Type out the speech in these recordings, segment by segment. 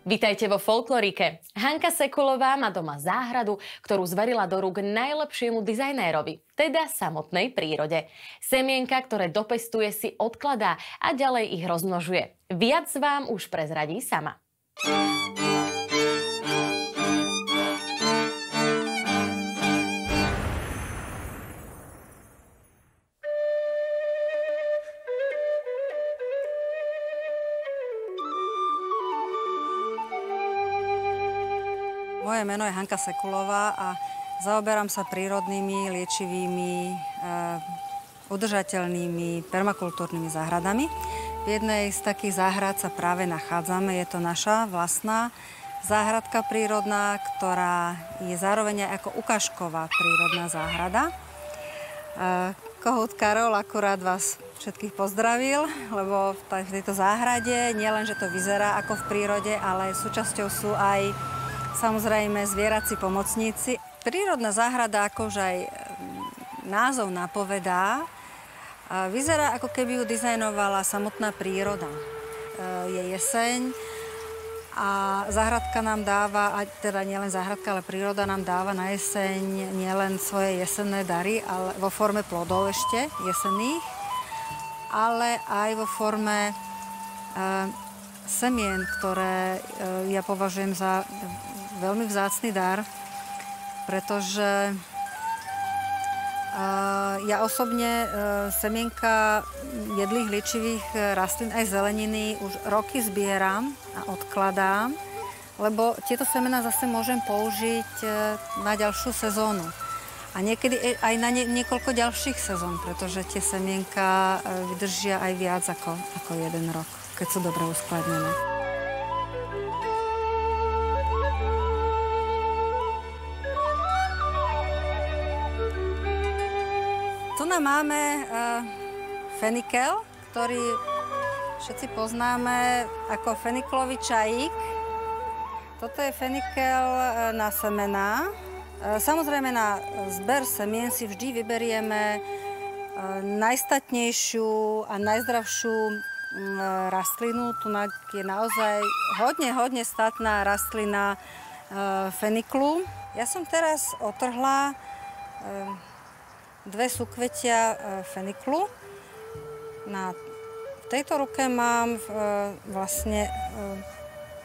Vitajte vo Folklorike. Hanka Sekulová má doma záhradu, ktorú zverila do rúk najlepšiemu dizajnérovi, teda samotnej prírode. Semienka, ktoré dopestuje, si odkladá a ďalej ich rozmnožuje. Viac vám už prezradí sama. Moje meno je Hanka Sekulová a zaoberám sa prírodnými, liečivými, udržateľnými, permakultúrnymi záhradami. V jednej z takých záhrad sa práve nachádzame. Je to naša vlastná záhradka prírodná, ktorá je zároveň aj ako ukážková prírodná záhrada. Kohút Karol akurát vás všetkých pozdravil, lebo v tejto záhrade nielen, že to vyzerá ako v prírode, ale súčasťou sú aj samozrejme zvierací pomocníci. Prírodná záhrada, ako už aj názov napovedá, vyzerá, ako keby ju dizajnovala samotná príroda. Je jeseň a záhradka nám dáva, teda nielen záhradka, ale príroda nám dáva na jeseň nielen svoje jesenné dary, ale vo forme plodov ešte jesenných, ale aj vo forme semien, ktoré ja považujem za veľmi vzácny dar, pretože ja osobne semienka jedlých liečivých rastlín aj zeleniny už roky zbieram a odkladám, lebo tieto semená zase môžem použiť na ďalšiu sezónu. A niekedy aj na niekoľko ďalších sezón, pretože tie semienka vydržia aj viac ako jeden rok, keď sú dobre uskladnené. Tu máme fenikel, ktorý všetci poznáme ako feniklový čajík. Toto je fenikel na semená. Samozrejme na zber semien si vždy vyberieme najstatnejšiu a najzdravšiu rastlinu. Tu je naozaj hodne statná rastlina feniklu. Ja som teraz otrhla dve súkvetia feniklu. V tejto ruke mám vlastne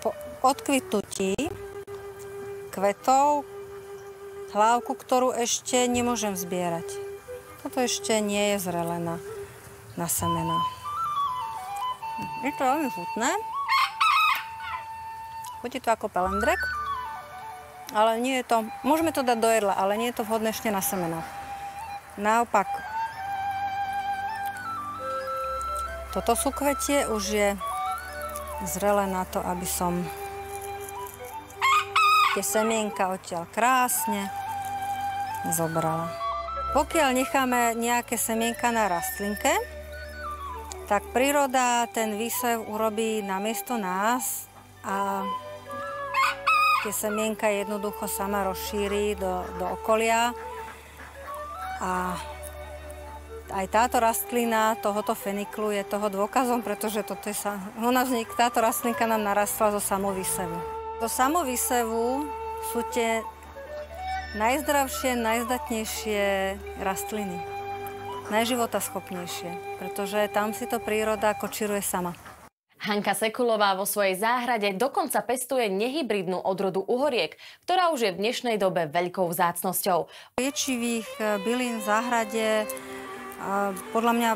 po odkvitnutí kvetov hlávku, ktorú ešte nemôžem zbierať. Toto ešte nie je zrelé na semená. Je to veľmi chutné. Chutí to ako pelendrek, ale nie je to, môžeme to dať do jedla, ale nie je to vhodné ešte na semená. Naopak, toto súkvetie už je zrelé na to, aby som tie semienka odtiaľ krásne zobrala. Pokiaľ necháme nejaké semienka na rastlinke, tak príroda ten výsev urobí namiesto nás a tie semienka jednoducho sama rozšíri do okolia. A aj táto rastlina tohoto feniklu je toho dôkazom, pretože táto rastlinka nám narastla zo samovýsevu. Do samovýsevu sú tie najzdravšie, najzdatnejšie rastliny. Najživotaschopnejšie, pretože tam si to príroda kočíruje sama. Hanka Sekulová vo svojej záhrade dokonca pestuje nehybridnú odrodu uhoriek, ktorá už je v dnešnej dobe veľkou vzácnosťou. Liečivých bylín v záhrade podľa mňa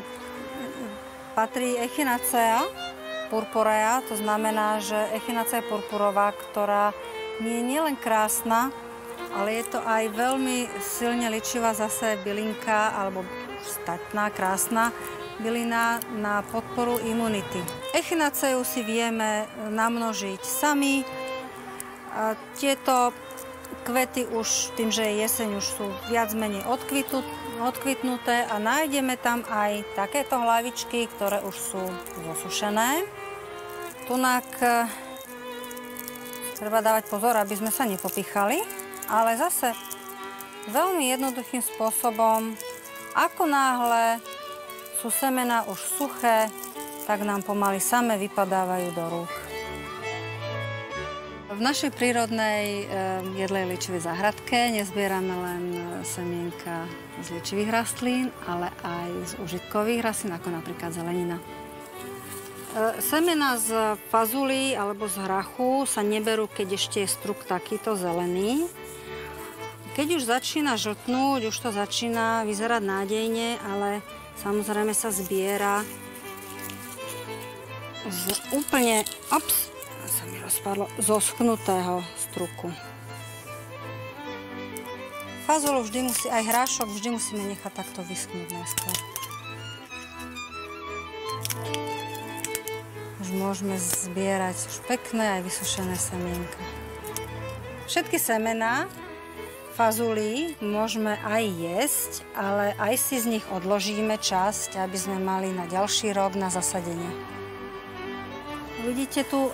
patrí Echinacea purpurea, to znamená, že Echinacea purpurová, ktorá nie je nielen krásna, ale je to aj veľmi silne liečivá zase bylinka, alebo statná, krásna bylina na podporu imunity. Echinaceu si vieme namnožiť sami. Tieto kvety už tým, že je jeseň, už sú viac menej odkvitnuté a nájdeme tam aj takéto hlavičky, ktoré už sú zosušené. Tunak treba dávať pozor, aby sme sa nepopichali, ale zase veľmi jednoduchým spôsobom, ako náhle sú semená už suché, tak nám pomaly same vypadávajú do rúk. V našej prírodnej jedlej ličivej záhradke nezbierame len semienka z ličivých rastlín, ale aj z užitkových rastlín, ako napríklad zelenina. Semena z fazuli alebo z hrachu sa neberú, keď ešte je struk takýto zelený. Keď už začína žltnúť, už to začína vyzerať nádejne, ale samozrejme sa zbiera z úplne, sa mi rozpadlo, zoschnutého struku. Fazulu vždy musí, aj hrášok vždy musíme nechať takto vyschnúť najskôr. Už môžeme zbierať už pekné aj vysušené semienka. Všetky semená fazulí môžeme aj jesť, ale aj si z nich odložíme časť, aby sme mali na ďalší rok na zasadenie. Vidíte tu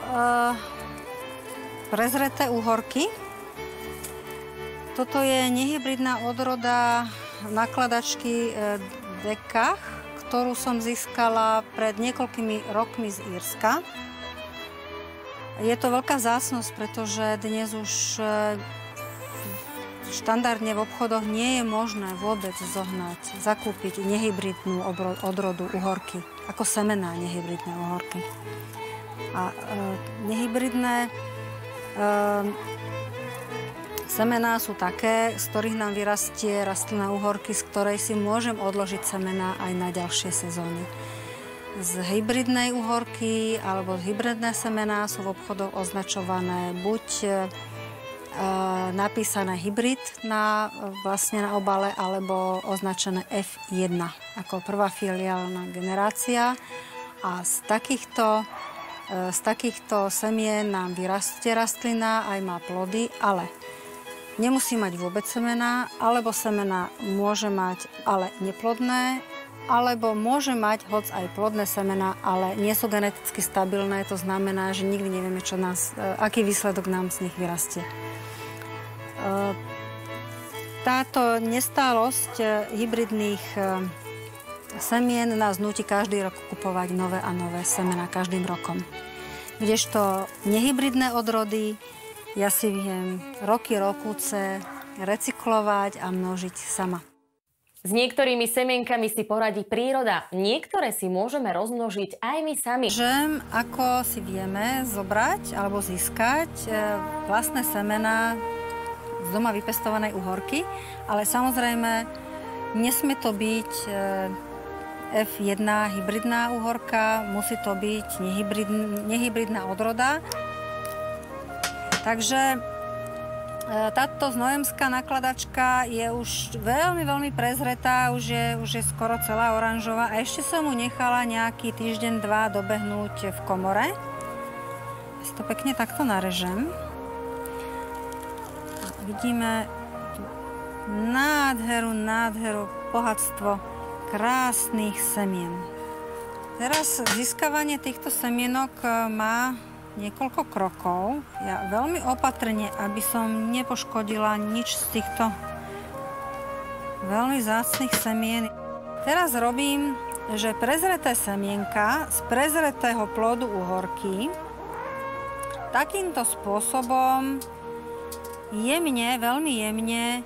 prezreté úhorky. Toto je nehybridná odroda nakladačky Dekach, ktorú som získala pred niekoľkými rokmi z Írska. Je to veľká vzácnosť, pretože dnes už štandardne v obchodoch nie je možné vôbec zohnať, zakúpiť nehybridnú odrodu uhorky, ako semená nehybridné uhorky. A nehybridné semená sú také, z ktorých nám vyrastie rastlina uhorky, z ktorej si môžem odložiť semená aj na ďalšie sezóny. Z hybridnej uhorky alebo hybridné semená sú v obchodoch označované buď napísané hybrid vlastne na obale, alebo označené F1 ako prvá filiálna generácia. A z takýchto semien nám vyrastie rastlina, aj má plody, ale nemusí mať vôbec semená, alebo semená môže mať, ale neplodné, alebo môže mať hoc aj plodné semená, ale nie sú geneticky stabilné, to znamená, že nikdy nevieme, aký výsledok nám z nich vyrastie. Táto nestálosť hybridných semien nás núti každý rok kupovať nové a nové semená každým rokom. Kdežto nehybridné odrody ja si viem rokúce recyklovať a množiť sama. S niektorými semienkami si poradí príroda, niektoré si môžeme rozmnožiť aj my sami. Môžem, ako si vieme zobrať alebo získať vlastné semená z doma vypestovanej uhorky, ale samozrejme nesmie to byť F1 hybridná uhorka, musí to byť nehybridná odroda. Takže táto znojemská nakladačka je už veľmi, veľmi prezretá, už je skoro celá oranžová a ešte som mu nechala nejaký týždeň, dva dobehnúť v komore. Ja si to pekne takto narežem. Vidíme nádheru, bohatstvo krásnych semien. Teraz získavanie týchto semienok má niekoľko krokov. Ja veľmi opatrne, aby som nepoškodila nič z týchto veľmi vzácnych semien. Teraz robím, že prezreté semienka z prezretého plodu uhorky takýmto spôsobom veľmi jemne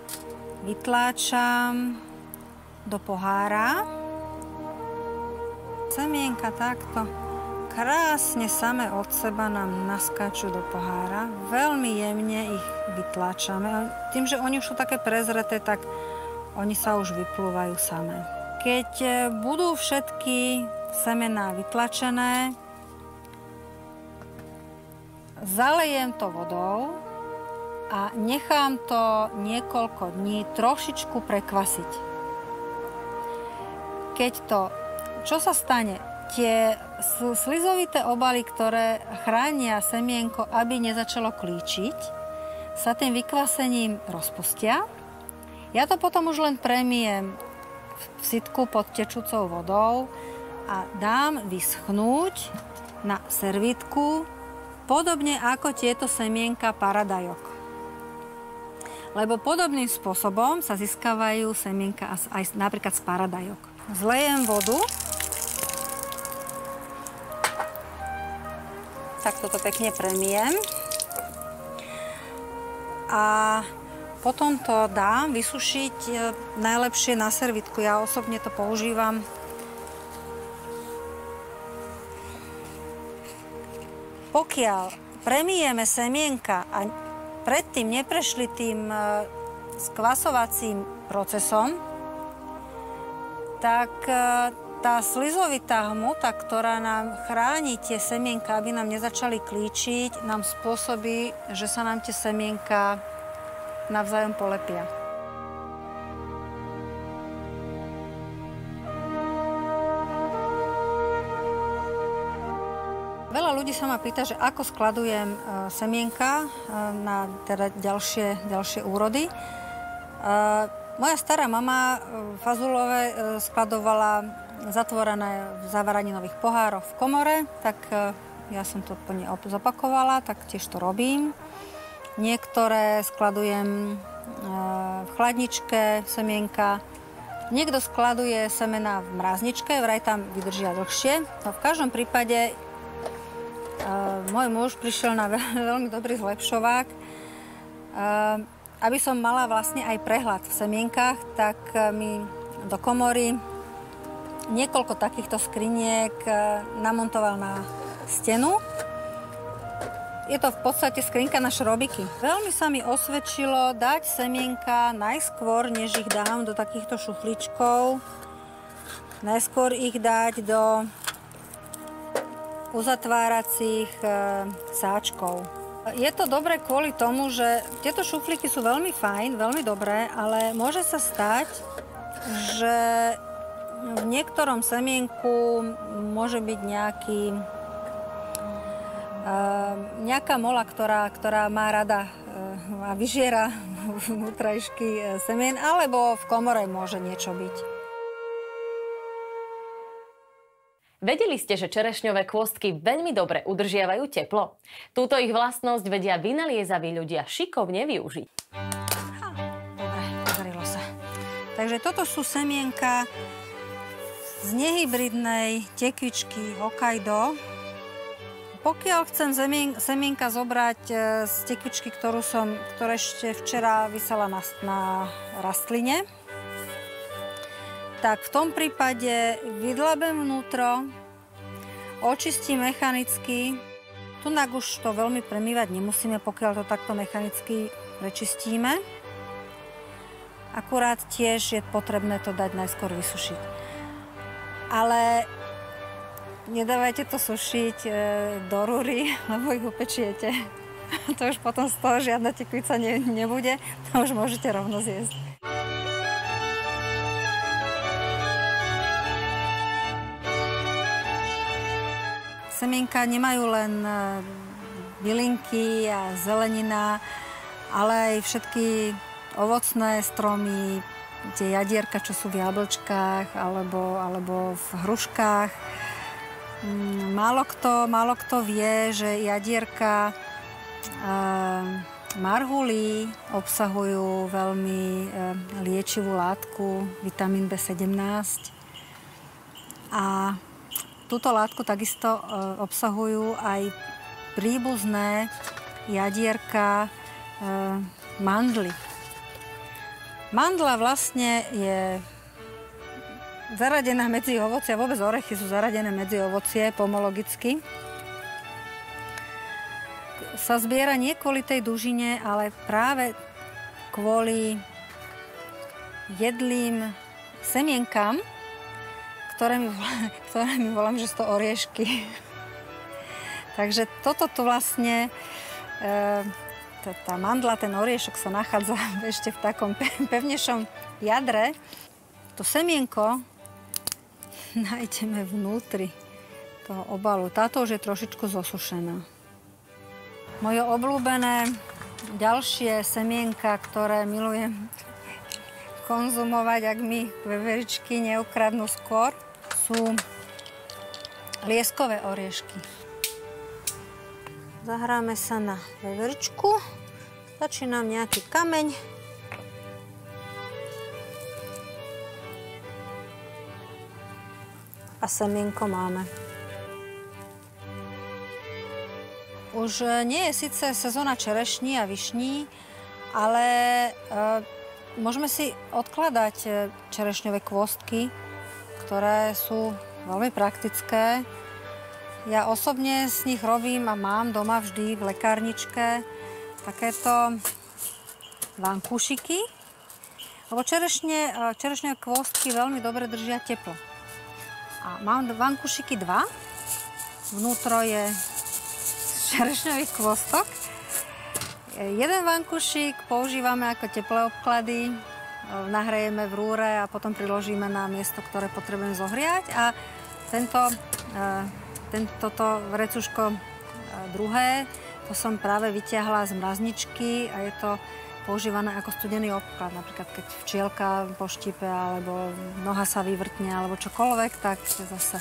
vytláčam do pohára. Semienka takto krásne same od seba nám naskáču do pohára. Veľmi jemne ich vytláčame. Tým, že oni už sú také prezreté, tak oni sa už vyplúvajú samé. Keď budú všetky semená vytlačené, zalejem to vodou a nechám to niekoľko dní trošičku prekvasiť. Čo sa stane? Tie slizovité obaly, ktoré chránia semienko, aby nezačalo klíčiť, sa tým vykvasením rozpustia. Ja to potom už len premijem v sitku pod tečúcou vodou a dám vyschnúť na servítku, podobne ako tieto semienka paradajok. Lebo podobným spôsobom sa získavajú semienka aj napríklad z paradajok. Zlejem vodu. Tak toto pekne premijem. a potom to dám vysušiť najlepšie na servitku. Ja osobne to používam. Pokiaľ premijeme semienka a predtým neprešli tým skvasovacím procesom, tak tá slizovitá hmota, ktorá nám chráni tie semienka, aby nám nezačali klíčiť, nám spôsobí, že sa nám tie semienka navzájom polepia. Veľa ľudí sa ma pýta, že ako skladujem semienka na teda ďalšie úrody. Moja stará mama fazulové skladovala zatvorené v zavaraninových pohároch v komore, tak ja som to plne zopakovala, tak tiež to robím. Niektoré skladujem v chladničke, semienka. Niekto skladuje semena v mrazničke, vraj tam vydržia dlhšie. No v každom prípade môj muž prišiel na veľmi dobrý zlepšovák. Aby som mala vlastne aj prehľad v semienkach, tak mi do komory niekoľko takýchto skriniek namontoval na stenu. Je to v podstate skrinka na šrobiky. Veľmi sa mi osvedčilo dať semienka najskôr, než ich dám do takýchto šufličkov. Najskôr ich dať do uzatváracích sáčkov. Je to dobré kvôli tomu, že tieto šuflíky sú veľmi fajn, veľmi dobré, ale môže sa stať, že v niektorom semienku môže byť nejaká mola, ktorá má rada a vyžiera vnútrajšky semien, alebo v komore môže niečo byť. Vedeli ste, že čerešňové kôstky veľmi dobre udržiavajú teplo? Túto ich vlastnosť vedia vynaliezaví ľudia šikovne využiť. Dobre, podarilo sa. Takže toto sú semienka z nehybridnej tekvičky Hokkaido. Pokiaľ chcem semienka zobrať z tekvičky, ktorá ešte včera visela na rastline, tak v tom prípade vydlabem vnútro, očistím mechanicky. Tunak už to veľmi premývať nemusíme, pokiaľ to takto mechanicky prečistíme. Akurát tiež je potrebné to dať najskôr vysušiť. Ale nedávajte to sušiť do rúry, lebo ich upečiete. To už potom z toho žiadna tekvica nebude, to už môžete rovno zjesť. Semienka nemajú len bylinky a zelenina, ale aj všetky ovocné stromy, tie jadierka, čo sú v jablčkách alebo v hruškách. Málo kto vie, že jadierka marhuly obsahujú veľmi liečivú látku, vitamín B17. A túto látku takisto obsahujú aj príbuzné jadierka mandly. Mandla vlastne je zaradená medzi ovocie, vôbec orechy sú zaradené medzi ovocie pomologicky. Sa zbiera nie kvôli tej dužine, ale práve kvôli jedlým semienkam, ktoré my volám, že sú to oriešky. Takže toto tu vlastne, tá mandla, ten oriešok sa nachádza ešte v takom pevnejšom jadre. To semienko nájdeme vnútri toho obalu. Táto už je trošičku zosušená. Moje obľúbené ďalšie semienka, ktoré milujem konzumovať, ak mi veveričky neukradnú skôr, sú lieskové oriešky. Zahráme sa na veveričku. Stačí nám nejaký kameň. A semienko máme. Už nie je síce sezóna čerešní a višní, Ale môžeme si odkladať čerešňové kôstky, ktoré sú veľmi praktické. Ja osobne z nich robím a mám doma vždy v lekárničke takéto vankúšiky, lebo čerešňové kôstky veľmi dobre držia teplo. A mám vankúšiky 2, vnútro je čerešňových kôstok. Jeden vankúšik používame ako teplé obklady, nahrejeme v rúre a potom priložíme na miesto, ktoré potrebujeme zohriať. A toto vrecuško druhé, to som práve vyťahla z mrazničky a je to používané ako studený obklad. Napríklad keď včielka poštípe alebo noha sa vyvrtne alebo čokoľvek, tak je zase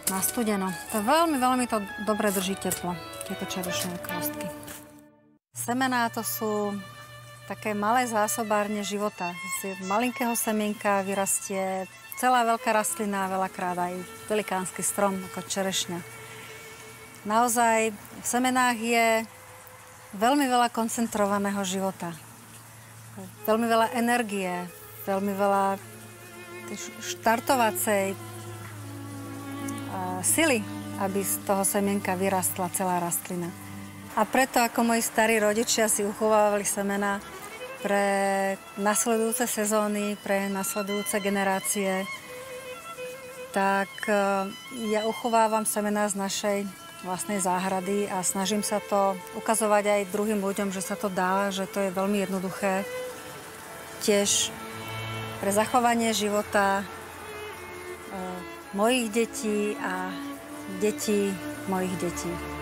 na studeno. To veľmi, veľmi to dobre drží teplo, tieto čerešňové kôstky. Semená to sú také malé zásobárne života. Z malinkého semienka vyrastie celá veľká rastlina, veľakrát aj velikánsky strom ako čerešňa. Naozaj v semenách je veľmi veľa koncentrovaného života. Veľmi veľa energie, veľmi veľa štartovacej sily, aby z toho semienka vyrastla celá rastlina. A preto, ako moji starí rodičia si uchovávali semená pre nasledujúce sezóny, pre nasledujúce generácie, tak ja uchovávam semená z našej vlastnej záhrady a snažím sa to ukazovať aj druhým ľuďom, že sa to dá, že to je veľmi jednoduché. Tiež pre zachovanie života mojich detí a detí mojich detí.